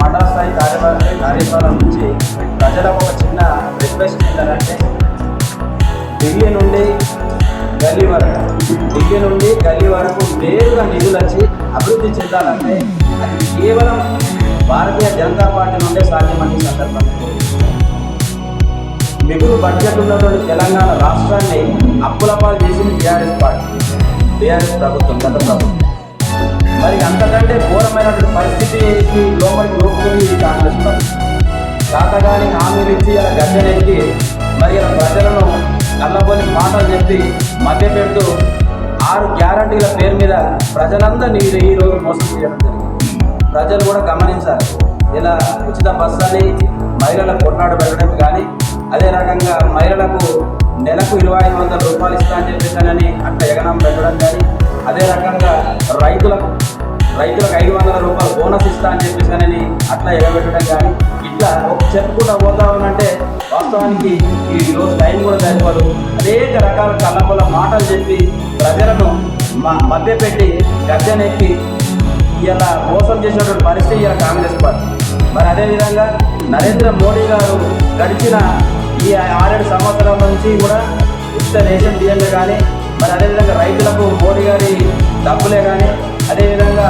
మండల స్థాయి కార్యక్రమం నుంచి ప్రజలకు ఒక చిన్న రిక్వెస్ట్ ఏంటంటే ఢిల్లీ నుండి గల్లీ వరకు నేరుగా నిధులు వచ్చి అభివృద్ధి చెందాలంటే అది కేవలం భారతీయ జనతా పార్టీ నుండే సాధ్యమని సందర్భంగా మిగులు బడ్జెట్ ఉన్నటువంటి తెలంగాణ రాష్ట్రాన్ని అప్పులపాలు చేసింది టీఆర్ఎస్ ప్రభుత్వం, గత ప్రభుత్వం. మరి అంతకంటే ఘోరమైనటువంటి పరిస్థితికి లోపలికి లోపుకుని కాంగ్రెస్ ప్రభుత్వం కాతగాని హామీలు ఇచ్చి ఇలా గద్దెనెక్కి మరి ఇలా ప్రజలను కళ్ళబోని మాటలు చెప్పి మభ్యపెడుతూ 6 గ్యారంటీల పేరు మీద ప్రజలందరినీ ఈరోజు మోసం చేయడం జరిగింది. ప్రజలు కూడా గమనించాలి. ఇలా ఉచిత బస్సు అని మహిళలకు కొట్లాడు పెట్టడం కానీ, అదే రకంగా మహిళలకు నెలకు 2500 రూపాయలు ఇస్తా అని చెప్పేసానని అట్లా ఎగనం పెట్టడం కానీ, అదే రకంగా రైతులకు 500 రూపాయలు బోనస్ ఇస్తా అని చెప్పేసానని అట్లా ఎగబెట్టడం కానీ, ఇట్లా ఒక చెప్పుకుంటూ పోతా ఉన్నంటే వాస్తవానికి ఈ రోజు టైం కూడా సరిపోదు. అనేక రకాల కళ్ళబొల్ల మాటలు చెప్పి ప్రజలను మభ్యపెట్టి గద్దెనెక్కి ఇలా మోసం చేసినటువంటి పరిస్థితి ఇలా కాంగ్రెస్ పార్టీ. మరి అదేవిధంగా నరేంద్ర మోడీ గారు గడిచిన ఈ 6-7 సంవత్సరాల నుంచి కూడా ఉచిత రేషన్ బియ్యంలో కానీ, మరి అదేవిధంగా రైతులకు మోడీ గారి డబ్బులే కానీ, అదేవిధంగా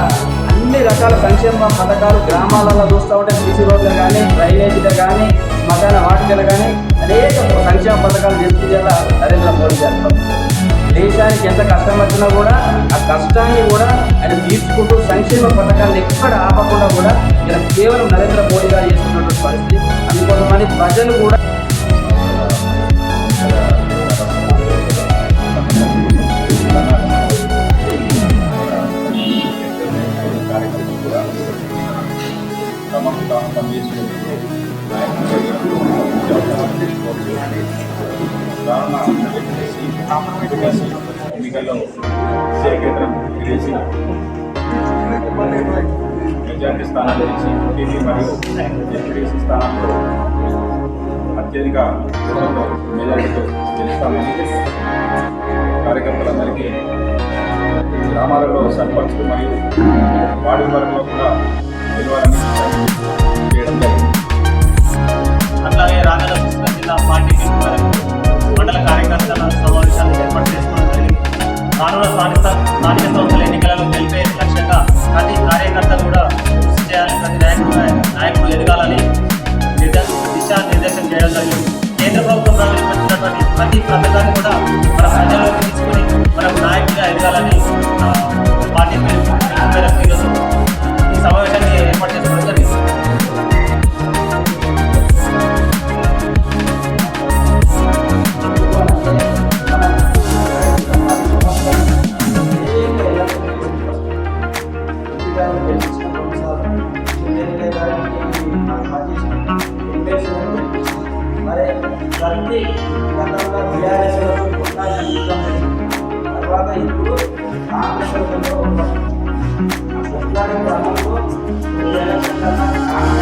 అన్ని రకాల సంక్షేమ పథకాలు గ్రామాలలో చూస్తూ ఉంటే సీసీ రోడ్లు కానీ, డ్రైనేజీలు కానీ, శ్మశాన వాటికలు కానీ అనేక సంక్షేమ పథకాలు చేసేలా నరేంద్ర మోడీ గారు దేశానికి ఎంత కష్టం వచ్చినా కూడా ఆ కష్టాన్ని కూడా ఆయన తీర్చుకుంటూ సంక్షేమ పథకాలను ఎక్కడ ఆపకుండా కూడా ఇలా కేవలం నరేంద్ర మోడీ గారు చేస్తున్నటువంటి పరిస్థితి. అది కొంతమంది ప్రజలు కూడా ఎన్నికల్లో విజయకేంద్రం విదేశీ మెజార్టీ స్థానాలు ఇచ్చి టీడీ మరియు జెడ్పీటీసీ స్థానాల్లో అత్యధిక మెజార్టీతో గెలుస్తామని కార్యకర్తలందరికీ గ్రామాలలో సర్పంచ్ మరియు వార్డు వర్గంలో కూడా గెలవాలని చేయడం జరిగింది. అట్లాగే రాగల జిల్లా పార్టీ మండల కార్యకర్తల సమావేశాలు ఏర్పాటు చేసుకోవడం జరిగింది. రానున్న స్థానిక సంస్థల ఎన్నికలను గెలిపే లక్ష్యంగా ప్రతి కార్యకర్త కూడా కృషి చేయాలని, ప్రతి నాయకుడు ఎదగాలని దిశానిర్దేశం చేయడం జరిగింది. కేంద్ర ప్రభుత్వం ప్రవేశపెట్టినటువంటి ప్రతి పథకాన్ని కూడా మన ప్రజల్లోకి తీసుకుని మనం నాయకుడిగా ఎదగాలని పార్టీ మేరకు ఈరోజు ఈ సమావేశాన్ని ఏర్పాటు చేసుకోవడం జరిగింది. ప్రతి గతంలో టీఆర్ఎస్లో తర్వాత ఇప్పుడు కాంగ్రెస్ కొట్లాడే క్రమంలో ఆయన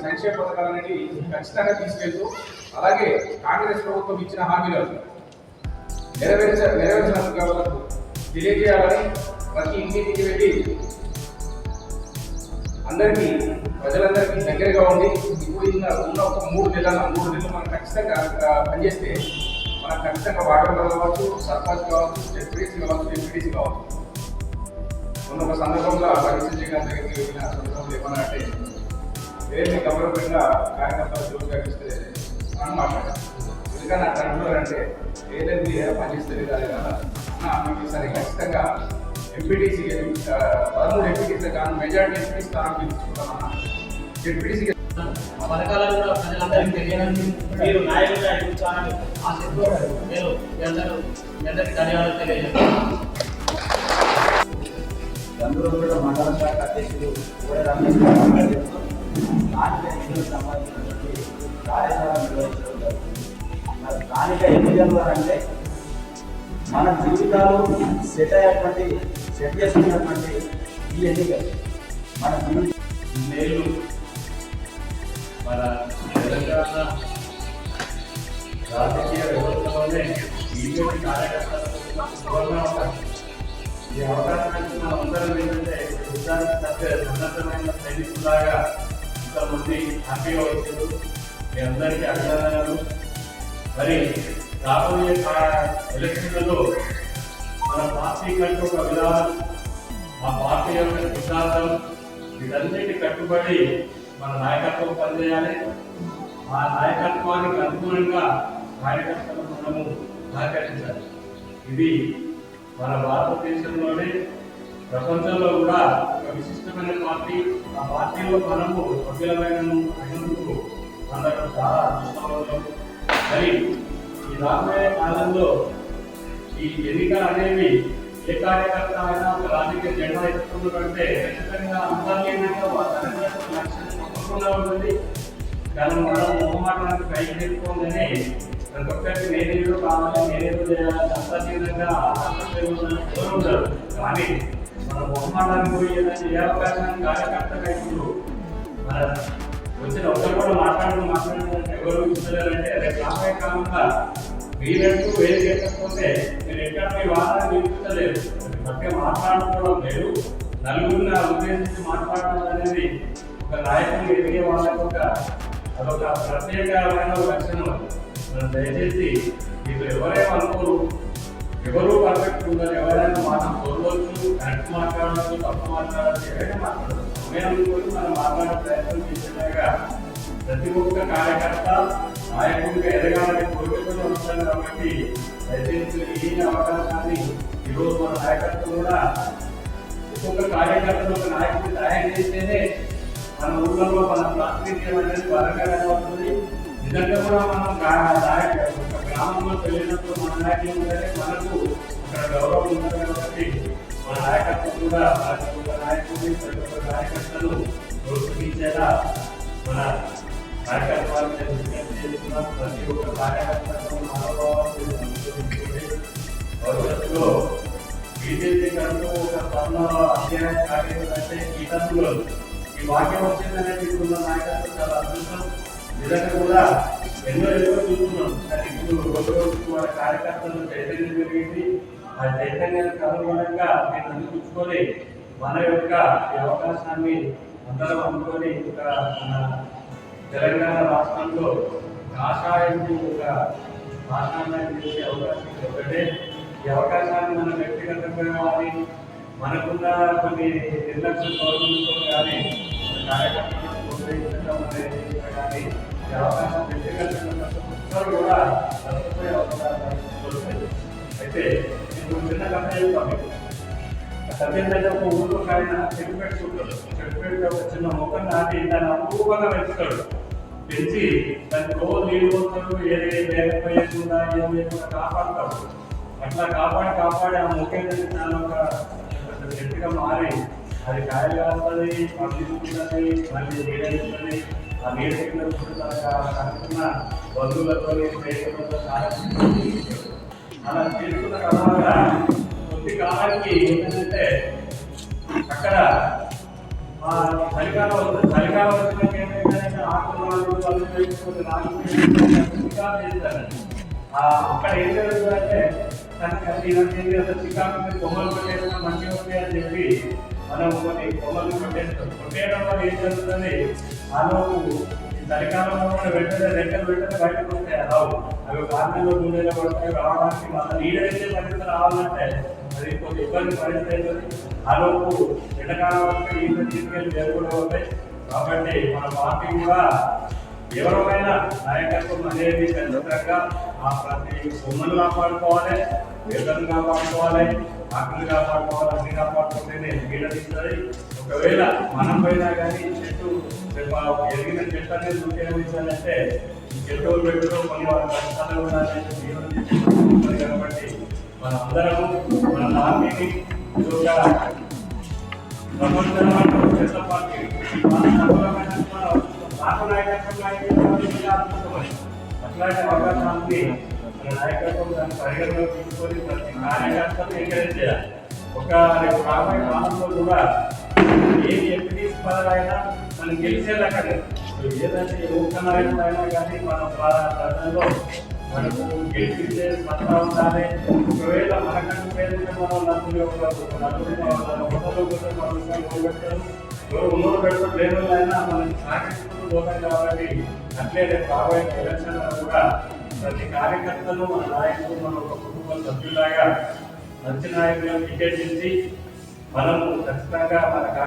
సంక్షేమ పథకాలు అనేవి ఖచ్చితంగా తీసుకెళ్తూ అలాగే కాంగ్రెస్ ప్రభుత్వం ఇచ్చిన హామీలను నెరవేర్చిన వాళ్ళకు తెలియజేయాలని ప్రతి ఇంటికి వెళ్ళి అందరికీ ప్రజలందరికీ దగ్గరగా ఉండి ఇప్పుడు ఉన్న ఒక 3 నెలలు మనం ఖచ్చితంగా పనిచేస్తే మనం ఖచ్చితంగా వాటర్ మెంబర్ కావచ్చు, సర్పంచ్ కావచ్చు, డెప్యూటీసీ కావచ్చు, ఎంపీటీసీ కావచ్చు. మొన్న ఒక సందర్భంలో పరిస్థితి గారి దగ్గరికి వెళ్ళిన సందర్భంలో ఏమన్నా అంటే ఏదైతే గౌరవంగా కార్యకర్తలు జోరుగా ఇస్తే మనం మాట్లాడాం. ఎందుకని అట్లా అంటున్నారంటే ఏదైతే పనిచేస్తుంది కాదు కదా మీకు సరే ఖచ్చితంగా ఎంపీటీసీ 13 ఎంపీటీసీ కానీ మెజార్టీ ఎంపీటీ స్థానం తీసుకుంటామన్నా ఎంపీటీసీ పథకాలను కూడా ప్రజలందరికీ తెలియజేయండి. మీరు నాయకులుగా ఎదుగుతారని ఆశిస్తూ నేను మీ అందరికీ ధన్యవాదాలు తెలియజేస్తాను. గంగులగూడ మండల శాఖ అధ్యక్షులు కోడే రమేష్ గారు మాట్లాడుతూ స్థానిక ఎన్నికలకు సంబంధించినటువంటి కార్యశాల నిర్వహించడం జరుగుతుంది. మరి స్థానిక ఎన్నికలు అంటే మన జీవితాలు సెట్ చేసుకున్నటువంటి ఈ ఎన్నికలు మన నేను మన తెలంగాణ రాజకీయ వ్యవస్థలోనే బీజేపీ కార్యకర్తలకు ఈ అవకాశానికి మనం అందరం ఏంటంటే యుద్ధానికి తప్పే ఉన్నతమైన సైనికులాగా ఇంతమంది హ్యాపీగా వచ్చారు. మీ అందరికీ అభినందనలు. మరి రాబోయే ఎలక్షన్లలో మన పార్టీ కంటూ ఒక విధానం, ఆ పార్టీ యొక్క సిద్ధాంతం వీటన్నిటి కట్టుబడి మన నాయకత్వం పనిచేయాలి. ఆ నాయకత్వానికి అనుగుణంగా కార్యకర్తలను మనము సహకరించాలి. ఇది మన భారతదేశంలోనే ప్రపంచంలో కూడా ఒక విశిష్టమైన పార్టీ. ఆ పార్టీలో మనము సభ్యులమైనందుకు మనకు చాలా అదృష్టం. మరి ఈ రాబోయే కాలంలో ఈ ఎన్నికలు అనేవి ఏ కార్యకర్త అయినా ఒక రాజకీయ జెండా ఎత్తుకున్నట్టే ఖచ్చితంగా అంతర్లీనంగా తప్పకుండా ఉంటుంది. కానీ మనం మొహమాటానికి పైకి తెచ్చుకోండి ప్రతి ఒక్కరికి నేనేదో కావాలి, నేనేదో చేయాలి, అంతర్లీనంగా ఎవరు ఉంటారు. కానీ మన మొహమాటానికి పోయి ఏదైనా ఏ అవకాశాన్ని కార్యకర్తగా ఇప్పుడు మన వచ్చిన ఒక్కరు కూడా మాట్లాడుతున్న ఎవరు ఇస్తలేరంటే రేపు రాబోయే కాలంగా మీరంటూ వేరు చేయకపోతే నేను ఎక్కడ మీ వాదాన్ని వినిపించలేదు. మధ్య మాట్లాడుకోవడం లేదు, నలుగురిని ఉద్దేశించి మాట్లాడడం అనేది ఒక నాయకులు ఎదిగే వాళ్ళకు అదొక ప్రత్యేకమైన లక్షణం. మనం దయచేసి మీకు ఎవరేమనుకోరు, ఎవరు పర్ఫెక్ట్ ఉందని ఎవరైనా కోరవచ్చు, కరెక్ట్ మాట్లాడవచ్చు, తప్పు మాట్లాడవచ్చు, ఎవరైనా మాట్లాడవచ్చు. సమయం అనుకోని మనం మాట్లాడే ప్రయత్నం చేసేలాగా ప్రతి ఒక్క కార్యకర్త నాయకుడిగా ఎదగాలని కోరుకుంటూ ఉంటాను. కాబట్టి దయచేసి ఈ అవకాశాన్ని ఈరోజు మన నాయకత్వం కూడా ఒక్కొక్క కార్యకర్తను ఒక నాయకుడిని తయారు చేస్తేనే మన ఊళ్ళలో మన ప్రాతినిధ్యం అనేది బలంగా అవుతుంది. నిజంగా కూడా మనం ఒక గ్రామంలో వెళ్ళినప్పుడు మన నాయకులు ఉంటే మనకు అక్కడ గౌరవం ఉంటుంది. కాబట్టి మన నాయకత్వం కూడా ప్రతి ఒక్క నాయకుడిని ప్రతి ఒక్క కార్యకర్తను ప్రోత్సహించేలా మన కార్యకర్తలు చేస్తున్నాం. ప్రతి ఒక్క కార్యకర్తను మనోభావాలు భవిష్యత్తులో బీజేపీ కంటూ ఒక స్వర్ణ అధ్యాయం కార్యక్రమంటే ఈ తత్తులు ఈ వాక్యం వచ్చిందనేది ఇప్పుడున్న నాయకత్వం చాలా అదృష్టం. నిజంగా కూడా ఎన్నో చూస్తున్నాం. కానీ ఇప్పుడు రోజు మన కార్యకర్తలు చైతన్యం పెరిగింది. ఆ చైతన్యానికి అనుగుణంగా నేను అందిపుచ్చుకొని మన యొక్క ఈ అవకాశాన్ని అందరం అనుకొని ఒక మన తెలంగాణ రాష్ట్రంలో కాషాయంకు ఒక భాషాన్ని చేసే అవకాశం ఒకటే. ఈ అవకాశాన్ని మనం వ్యక్తిగతంగా కానీ మనకున్న కొన్ని నిర్లక్ష్య గౌరవంతో కానీ కార్యకర్తలను ప్రోత్సహించడం అనేది కానీ ఈ అవకాశం వ్యక్తిగతంగా కూడా నష్టపోయే అవకాశాలు. అయితే ఇప్పుడు చిన్న కథ చెప్తాను. సత్యంగా ఒక ఊళ్ళో ఆయన చెట్టు పెట్టుకుంటాడు. చెట్టు పెట్టి ఒక చిన్న మొక్క నాటి దాన్ని అపూర్వంగా పెంచుతాడు. పెంచి దానికి రోజు నీళ్ళు పోతాడు, ఏది లేకపోయేకుండా ఏం లేకుండా కాపాడుతాడు. అట్లా కాపాడి ఆ మొక్క చాలా ఒక చెట్టుగా మారి అది కాయలు కాస్తుంది, పండుతుంది, మళ్ళీ నీడనిస్తుంది. ఆ నీడ కనుక్కున్న బంధువులతో స్నేహితులతో అలా తీసుకున్న తర్వాత కొద్ది కాలానికి ఏంటంటే అక్కడ చలికాలం వస్తుంది. చలికాలం వచ్చినాక ఏంటంటే అక్కడ ఏం జరుగుతుందంటే చికాకు కొమ్మలు కొట్టేసిన మంచిగా ఉంటాయి అని చెప్పి మనం కొన్ని కొమ్మలు కొట్టేయడం వల్ల ఏం జరుగుతుంది ఆలోపు చలికాలంలో కూడా వెంటనే వెంటనే బయటకు వస్తాయి రావు అవి కారణంలో నూనెలో పడతాయి రావడానికి మన నీడైతే పరిస్థితి రావాలంటే అది కొంచెం ఇబ్బంది పరిస్థితి అవుతుంది ఆలోపు ఎండాకాలం వరకు ఈత తీసుకెళ్ళి జరుగుతూ ఉంటాయి కాబట్టి మన పార్టీ కూడా ఎవరైనా నాయకత్వం అనేది ఖచ్చితంగా ఆ ప్రతి బొమ్మను కాపాడుకోవాలి వేదను కాపాడుకోవాలి ఆకులు కాపాడుకోవాలి అన్ని కాపాడుకుంటేనే గీడనిస్తుంది ఒకవేళ మనం పోయినా కానీ చెట్టు ఎదిగిన చెట్టు అనేది ఉపయోగించాలంటే చెట్టు పెట్టడం కొన్ని వాళ్ళ కష్టాలు ఉండాలి కాబట్టి మన అందరము మన పార్టీని ప్రపంచంలో చెట్ల పార్టీ నాకు నాయకత్వం అట్లాంటి అవకాశాన్ని మన నాయకత్వం దాన్ని పరిగణలో తీసుకొని ప్రతి కార్యకర్తను ఎంకరేజ్ చేయాలి ఒక రాబోయే కాలంలో కూడా ఏది ఎంపీటీసీ పదవైనా మనం గెలిచేలాగా ఏదంటే ఏ ఒక్క నాయకుడు అయినా కానీ మన ప్రజల్లో మనకు గెలిపించే సత్తా ఉండాలి ఒకవేళ మనకంటూ పేరుంటే మనం నలుగురు ఉన్నోడు పెడతాం లేని అయినా మనం సాగిస్తూ పోతాం కాబట్టి అట్లే రేపు రాబోయే ఎలక్షన్ కూడా ప్రతి కార్యకర్తలు మన నాయకులు మన ఒక కుటుంబ సభ్యులాగా మంచి నాయకులను టికెట్ ఇచ్చి మనం ఖచ్చితంగా మన